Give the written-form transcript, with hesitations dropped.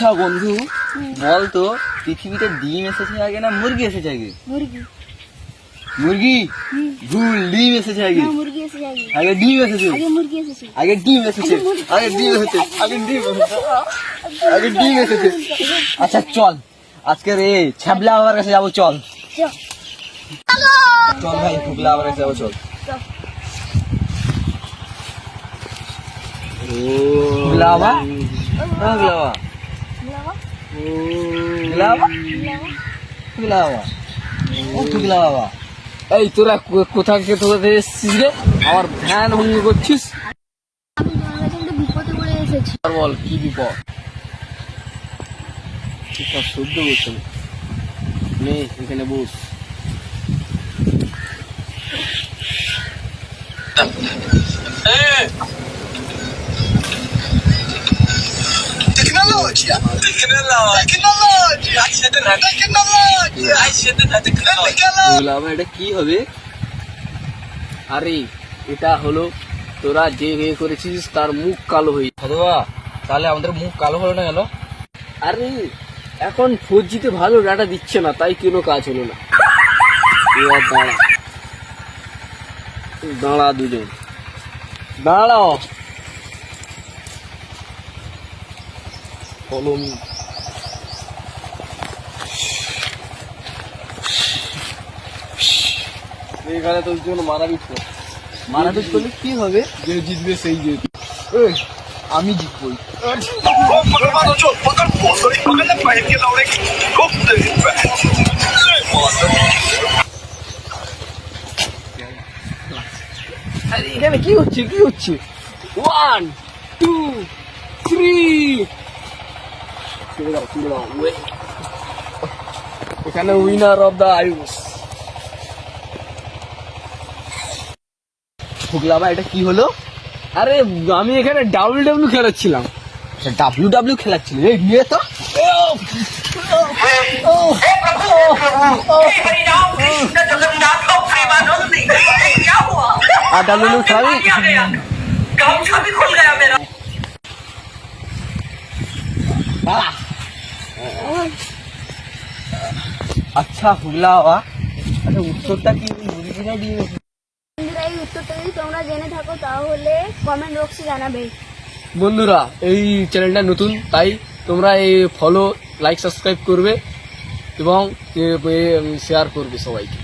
আচ্ছা বন্ধু, বল তো পৃথিবীতে ডিম এসেছে আগে না মুরগি এসেছে আগে? মুরগি। মুরগি? ভুল, ডিম এসেছে আগে। না, মুরগি এসেছে আগে। আগে ডিম এসেছে। আগে মুরগি এসেছে। আগে ডিম এসেছে। আগে ডিম এসেছে। আগে ডিম এসেছে। আগে ডিম এসেছে। আচ্ছা চল, আজকের এই ছ্যাবলা বাবার কাছে যাবো, চল চল। চল ভাই, ফুকলা বাবার কাছে যাবো, চল। চল। ফুকলা বাবা, ফুকলা বাবা, বুলাবা? ফুকলা বাবা, বুলাবা? ফুকলা বাবা, ও ফুকলা বাবা। এই তোরা কোথা থেকে এসছিস রে? আমার ধ্যান ভঙ্গ করছিস। আমি তোমার কাছে একটা বিপদে পড়ে এসেছি। আর বল কি বিপদ? শুদ্ধ বলছো নে, এখানে বস। এটা কি হবে? আরে এটা হলো তোরা যে বিয়ে করেছিস তার মুখ কালো হয়ে। সদবা, তাহলে আমাদের মুখ কালো হলো না গেল? আরে এখন 4G ভালো ডাটা দিচ্ছে না, তাই কোনো কাজ হলো না। এবার দাঁড়া দাঁড়া, দুজন দাঁড়াও। Follow me. এখানে তোর জন্য মারাপিট কর। মারাপিট করলে কি হবে? যে জিতবে সেই জিত। আমি জিতবই। আরে এখানে কি হচ্ছে? 1 2 3। এখানে উইনার অফ দ্য আয়ুষ। ফুকলা বাবা, এটা কি হলো? আরে আমি এখানে ডাব্লিউ খেলাচ্ছিলাম। ডাব্লিউ খেলাচ্ছিল? এই নিয়ে তো আর ডাব্লিউ খেলাবি? আচ্ছা ফুকলা বাবা, আচ্ছা উত্তরটা কি, মুরগি না ডিম? বন্ধুরা, এই উত্তরটা যদি তোমরা জেনে থাকো তাহলে কমেন্ট বক্সে জানাবে। বন্ধুরা, এই চ্যানেলটা নতুন, তাই তোমরা এই ফলো, লাইক, সাবস্ক্রাইব করবে এবং শেয়ার করবে সবাইকে।